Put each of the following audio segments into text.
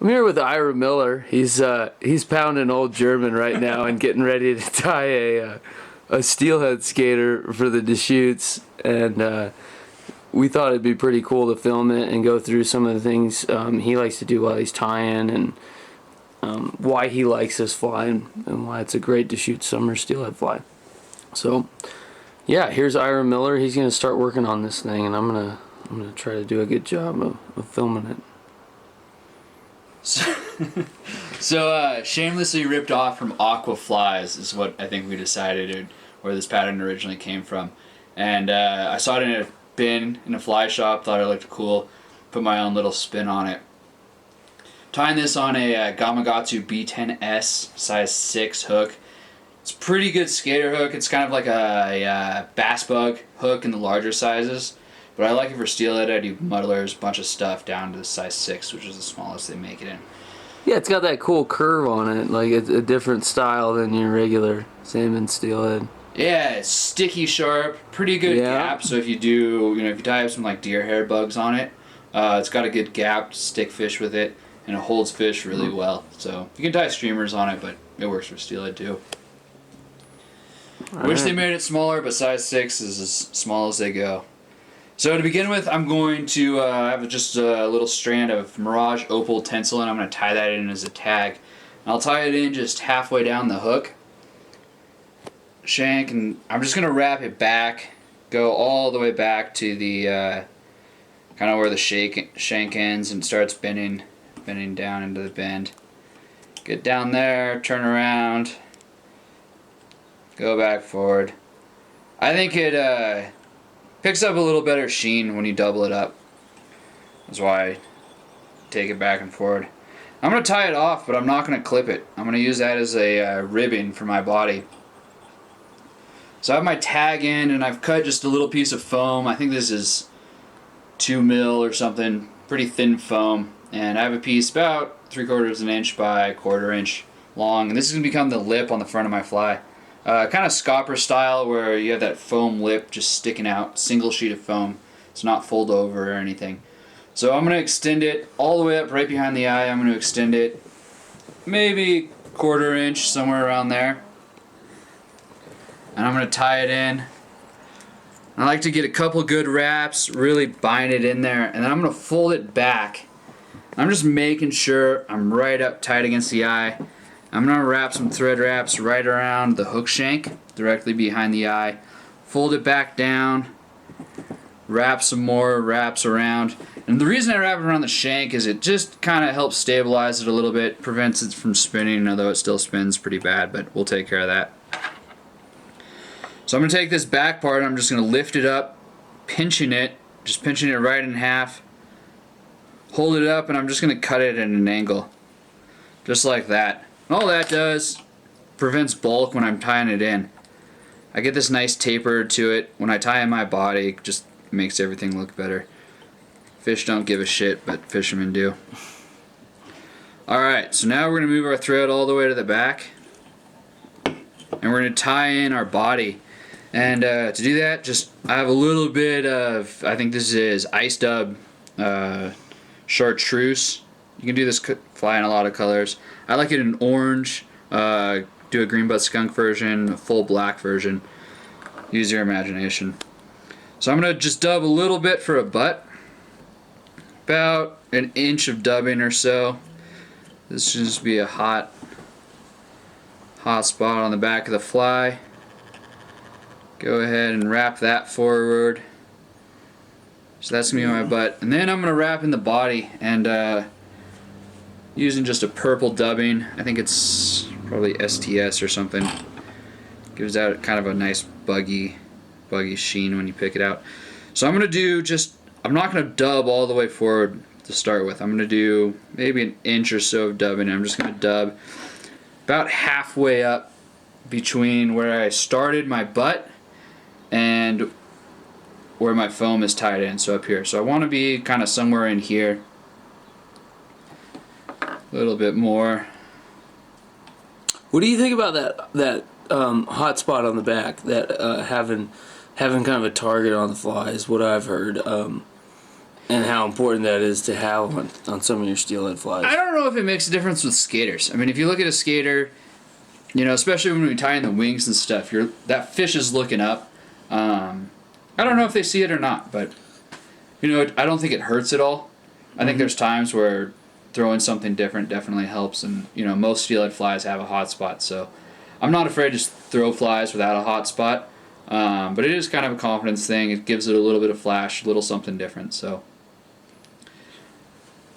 I'm here with Ira Miller. He's pounding old German right now and getting ready to tie a steelhead skater for the Deschutes, and we thought it'd be pretty cool to film it and go through some of the things he likes to do while he's tying, and why he likes this fly, and why it's a great Deschutes summer steelhead fly. So yeah, here's Ira Miller. He's gonna start working on this thing, and I'm gonna try to do a good job of filming it. So, shamelessly ripped off from Aqua Flies is what I think we decided, where this pattern originally came from. And I saw it in a bin in a fly shop, thought it looked cool, put my own little spin on it. Tying this on a Gamakatsu B10S size 6 hook. It's a pretty good skater hook. It's kind of like a bass bug hook in the larger sizes. But I like it for steelhead. I do muddlers, a bunch of stuff down to the size 6, which is the smallest they make it in. Yeah, it's got that cool curve on it, like it's a different style than your regular salmon steelhead. Yeah, it's sticky sharp, pretty good gap. So if you do, if you tie up some like deer hair bugs on it, it's got a good gap to stick fish with it, and it holds fish really well. So you can tie streamers on it, but it works for steelhead too. Wish they made it smaller, but size 6 is as small as they go. So to begin with, I'm going to have just a little strand of Mirage Opal Tencel, and I'm going to tie that in as a tag. And I'll tie it in just halfway down the hook, shank, and I'm just going to wrap it back, go all the way back to the kind of where the shank ends and starts bending down into the bend. Get down there, turn around, go back forward. I think it picks up a little better sheen when you double it up. That's why I take it back and forward. I'm going to tie it off, but I'm not going to clip it. I'm going to use that as a ribbon for my body. So I have my tag in, and I've cut just a little piece of foam. I think this is 2 mil or something, pretty thin foam. And I have a piece about 3/4 inch by 1/4 inch long. And this is going to become the lip on the front of my fly. Kind of scopper style, where you have that foam lip just sticking out, single sheet of foam. It's not fold over or anything. So I'm going to extend it all the way up right behind the eye. I'm going to extend it maybe 1/4 inch, somewhere around there. And I'm going to tie it in. I like to get a couple good wraps, really bind it in there, and then I'm going to fold it back. I'm just making sure I'm right up tight against the eye. I'm going to wrap some thread wraps right around the hook shank, directly behind the eye. Fold it back down, wrap some more wraps around. And the reason I wrap it around the shank is it just kind of helps stabilize it a little bit, prevents it from spinning, although it still spins pretty bad, but we'll take care of that. So I'm going to take this back part, I'm just going to lift it up, pinching it right in half, hold it up, and I'm just going to cut it at an angle, just like that. And all that does, prevents bulk when I'm tying it in. I get this nice taper to it. When I tie in my body, it just makes everything look better. Fish don't give a shit, but fishermen do. Alright, so now we're going to move our thread all the way to the back. And we're going to tie in our body. And to do that, I have a little bit of, I think this is Ice Dub Chartreuse. You can do this fly in a lot of colors. I like it in orange, do a green butt skunk version, a full black version. Use your imagination. So I'm going to just dub a little bit for a butt. About an inch of dubbing or so. This should just be a hot spot on the back of the fly. Go ahead and wrap that forward. So that's going to be my butt. And then I'm going to wrap in the body, and using just a purple dubbing. I think it's probably STS or something. Gives out kind of a nice buggy sheen when you pick it out. So I'm going to do I'm not going to dub all the way forward to start with. I'm going to do maybe an inch or so of dubbing. I'm just going to dub about halfway up between where I started my butt and where my foam is tied in, so up here. So I want to be kind of somewhere in here. A little bit more. What do you think about that hot spot on the back? That having kind of a target on the fly is what I've heard. and how important that is to have on some of your steelhead flies. I don't know if it makes a difference with skaters. I mean, if you look at a skater, especially when we tie in the wings and stuff, that fish is looking up. I don't know if they see it or not, but I don't think it hurts at all. I think there's times where throwing something different definitely helps, and most steelhead flies have a hot spot, so I'm not afraid to throw flies without a hot spot. But it is kind of a confidence thing. It gives it a little bit of flash, a little something different. So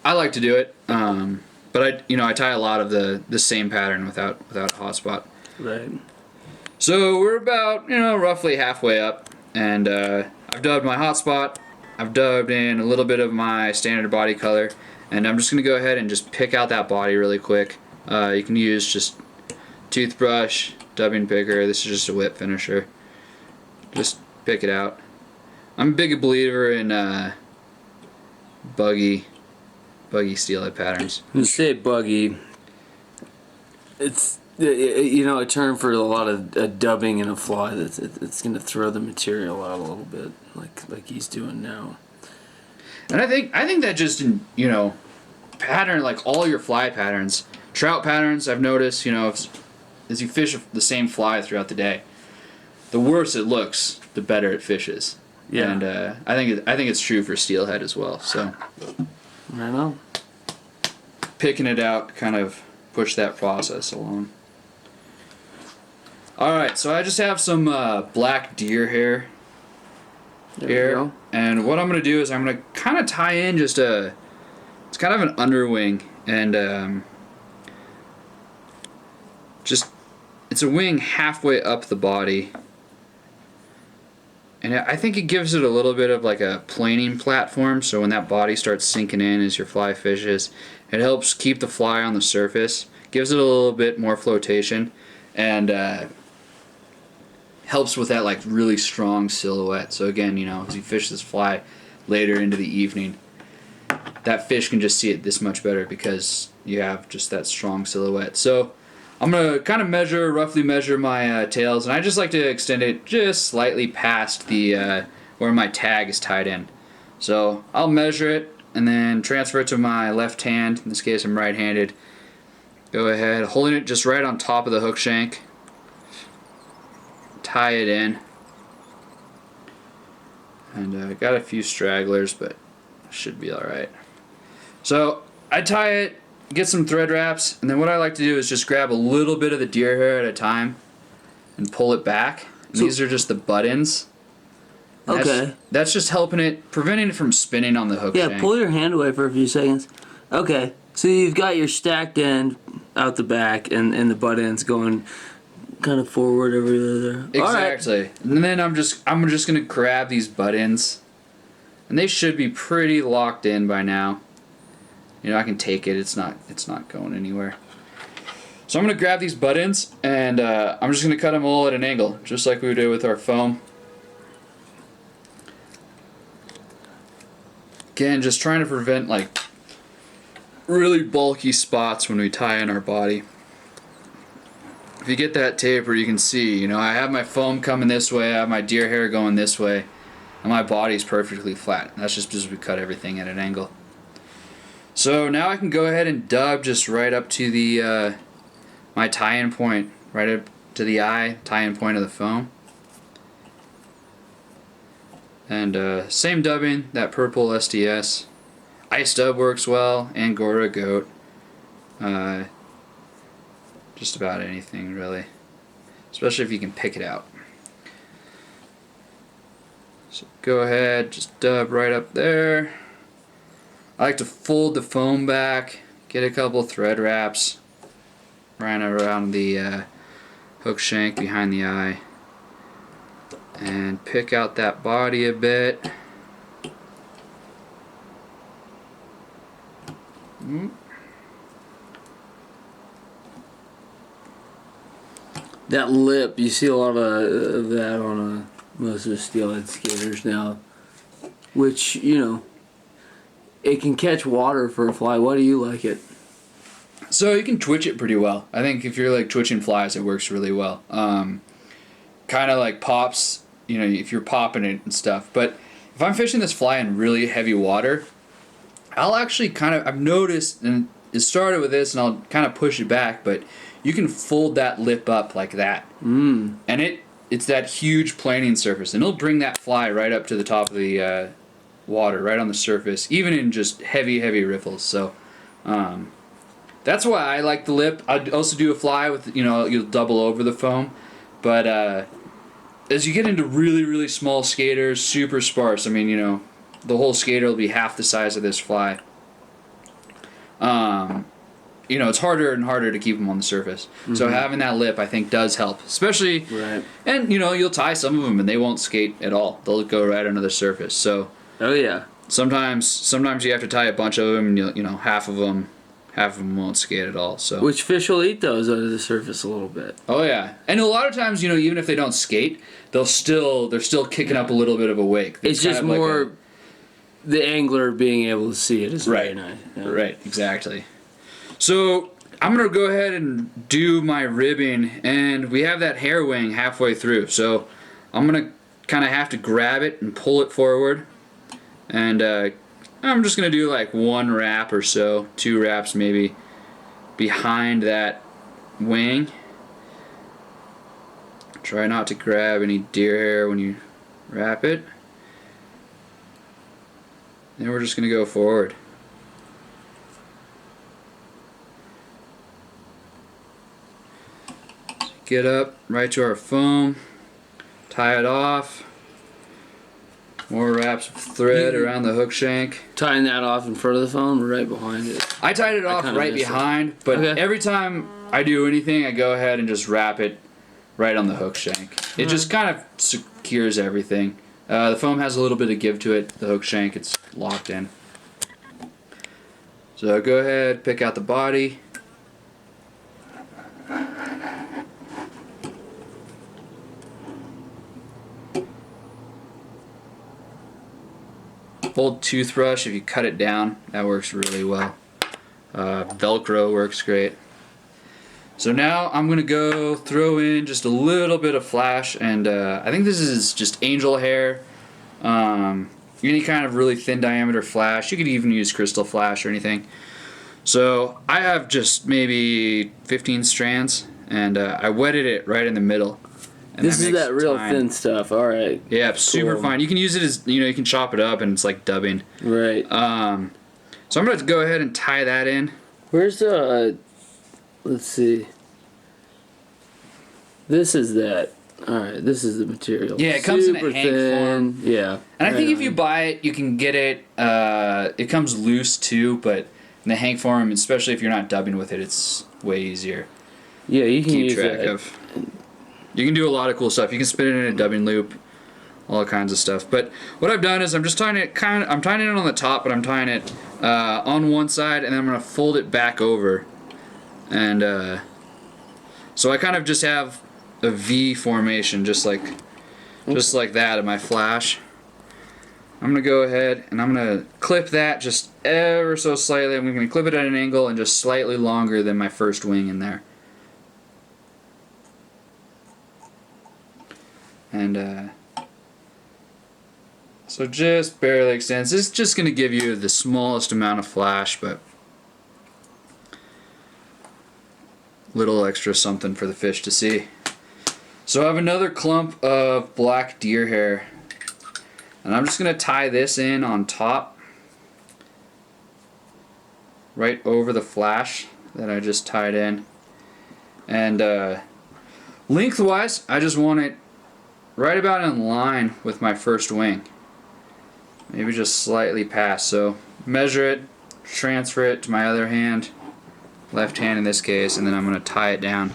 I like to do it. But I tie a lot of the same pattern without a hot spot. Right. So we're about roughly halfway up, and I've dubbed my hot spot. I've dubbed in a little bit of my standard body color, and I'm just gonna go ahead and just pick out that body really quick. You can use just toothbrush, dubbing picker. This is just a whip finisher. Just pick it out. I'm a big believer in buggy steelhead patterns. When you say buggy, it's a term for a lot of dubbing in a fly. It's going to throw the material out a little bit, like he's doing now. And I think that just pattern, like all your fly patterns, trout patterns. I've noticed as you fish the same fly throughout the day, the worse it looks, the better it fishes. Yeah. And I think it's true for steelhead as well. So I know. Picking it out kind of push that process along. All right, so I just have some black deer hair here, and what I'm gonna do is I'm gonna kind of tie in it's kind of an underwing, and it's a wing halfway up the body. And I think it gives it a little bit of like a planing platform, so when that body starts sinking in as your fly fishes, it helps keep the fly on the surface, gives it a little bit more flotation, and helps with that like really strong silhouette. So again, as you fish this fly later into the evening, that fish can just see it this much better because you have just that strong silhouette. So I'm going to kind of roughly measure my tails, and I just like to extend it just slightly past the where my tag is tied in. So I'll measure it and then transfer it to my left hand. In this case, I'm right-handed. Go ahead, holding it just right on top of the hook shank. Tie it in. And I got a few stragglers, but should be alright. So I tie it, get some thread wraps, and then what I like to do is just grab a little bit of the deer hair at a time and pull it back. So, these are just the butt-ends. Okay. That's just preventing it from spinning on the hook shank. Yeah, pull your hand away for a few seconds. Okay, so you've got your stacked end out the back and the butt ends going kind of forward over there. Exactly. Right. And then I'm just gonna grab these butt ends, and they should be pretty locked in by now. I can take it. It's not going anywhere. So I'm gonna grab these butt ends, and I'm just gonna cut them all at an angle, just like we did with our foam. Again, just trying to prevent like really bulky spots when we tie in our body. If you get that taper, you can see, I have my foam coming this way, I have my deer hair going this way, and my body's perfectly flat. That's just because we cut everything at an angle. So now I can go ahead and dub just right up to the my tie-in point, right up to the eye, tie-in point of the foam. And same dubbing, that purple SDS. Ice dub works well, Angora goat. Just about anything really, especially if you can pick it out. So go ahead, just dub right up there. I like to fold the foam back, get a couple thread wraps right around the hook shank behind the eye, and pick out that body a bit. That lip, you see a lot of that on most of the steelhead skaters now, which, it can catch water for a fly. Why do you like it? So you can twitch it pretty well. I think if you're like twitching flies, it works really well. Kind of like pops, if you're popping it and stuff. But if I'm fishing this fly in really heavy water, I'll actually I've noticed, and it started with this, and I'll kind of push it back, but you can fold that lip up like that. And it's that huge planing surface, and it'll bring that fly right up to the top of the water, right on the surface, even in just heavy riffles. So that's why I like the lip. I'd also do a fly with, you'll double over the foam, but as you get into really small skaters, super sparse, I mean, the whole skater will be half the size of this fly. It's harder and harder to keep them on the surface. So having that lip, I think, does help, especially. Right. And you'll tie some of them and they won't skate at all. They'll go right under the surface. So. Oh yeah. Sometimes you have to tie a bunch of them, and half of them won't skate at all. So. Which fish will eat those under the surface a little bit. Oh yeah, and a lot of times, even if they don't skate, they're still kicking up a little bit of a wake. It's just more the angler being able to see it is very nice. Yeah. Right, exactly. So I'm gonna go ahead and do my ribbing, and we have that hair wing halfway through. So I'm gonna kind of have to grab it and pull it forward, and I'm just gonna do like 1 wrap or so, 2 wraps maybe, behind that wing. Try not to grab any deer hair when you wrap it. Then we're just gonna go forward. Get up right to our foam, tie it off. More wraps of thread around the hook shank. Tying that off in front of the foam or right behind it? I tied it off right behind, but every time I do anything, I go ahead and just wrap it right on the hook shank. It just kind of secures everything. The foam has a little bit of give to it. The hook shank, it's locked in. So go ahead, pick out the body. Old toothbrush, if you cut it down, that works really well. Velcro works great. So now I'm going to go throw in just a little bit of flash, and I think this is just angel hair. Any kind of really thin diameter flash. You could even use crystal flash or anything. So I have just maybe 15 strands, and I wetted it right in the middle. And this is that real thin stuff. All right. Yeah, super fine. You can use it as, you can chop it up and it's like dubbing. Right. So I'm going to go ahead and tie that in. Where's let's see. This is that. All right, this is the material. Yeah, it comes super in a hank thin form. Yeah. And I think if you buy it, you can get it, it comes loose too, but in the hank form, especially if you're not dubbing with it, it's way easier. Yeah, you can keep use track that. of. You can do a lot of cool stuff. You can spin it in a dubbing loop, all kinds of stuff. But what I've done is I'm just tying it I'm tying it on the top, but I'm tying it on one side, and then I'm gonna fold it back over, and so I kind of just have a V formation, just like that in my flash. I'm gonna go ahead and I'm gonna clip that just ever so slightly. I'm gonna clip it at an angle and just slightly longer than my first wing in there. And so just barely extends. It's just going to give you the smallest amount of flash, but little extra something for the fish to see. So I have another clump of black deer hair, and I'm just going to tie this in on top, right over the flash that I just tied in. And lengthwise, I just want it right about in line with my first wing. Maybe just slightly past. So measure it, transfer it to my other hand, left hand in this case, and then I'm going to tie it down.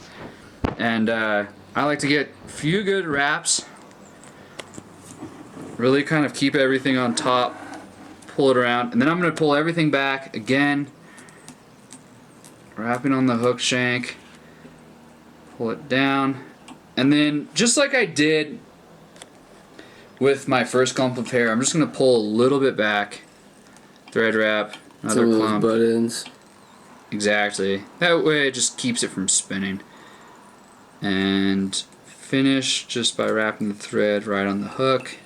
And I like to get a few good wraps. Really kind of keep everything on top, pull it around, and then I'm going to pull everything back again, wrapping on the hook shank, pull it down, and then just like I did with my first clump of hair, I'm just going to pull a little bit back, thread wrap, another clump. Butt ends. Exactly. That way it just keeps it from spinning. And finish just by wrapping the thread right on the hook.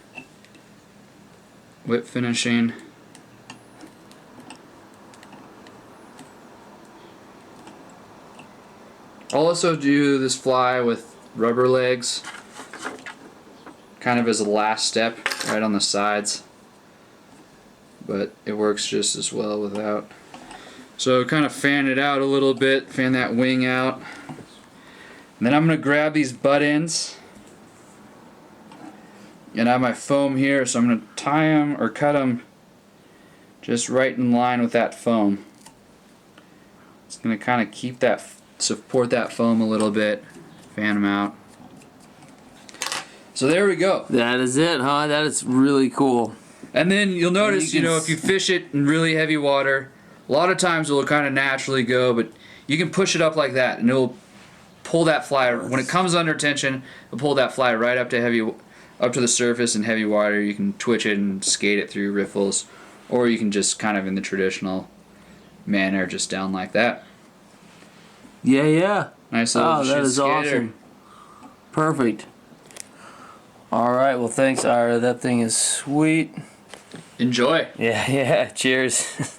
whip finishing. I'll also do this fly with rubber legs, kind of as a last step, right on the sides. But it works just as well without. So kind of fan it out a little bit, fan that wing out. And then I'm going to grab these butt ends. And I have my foam here, so I'm going to tie them or cut them just right in line with that foam. It's going to kind of keep that, support that foam a little bit, fan them out. So there we go. That is it, huh? That is really cool. And then you'll notice, you know, if you fish it in really heavy water, a lot of times it will kind of naturally go, but you can push it up like that, and it'll pull that fly. When it comes under tension, it'll pull that fly right up to the surface in heavy water. You can twitch it and skate it through riffles, or you can just kind of in the traditional manner, just down like that. Yeah, yeah. Nice little that is skater. awesome. Perfect. All right, well, thanks, Ira. That thing is sweet. Enjoy. Yeah, yeah. Cheers.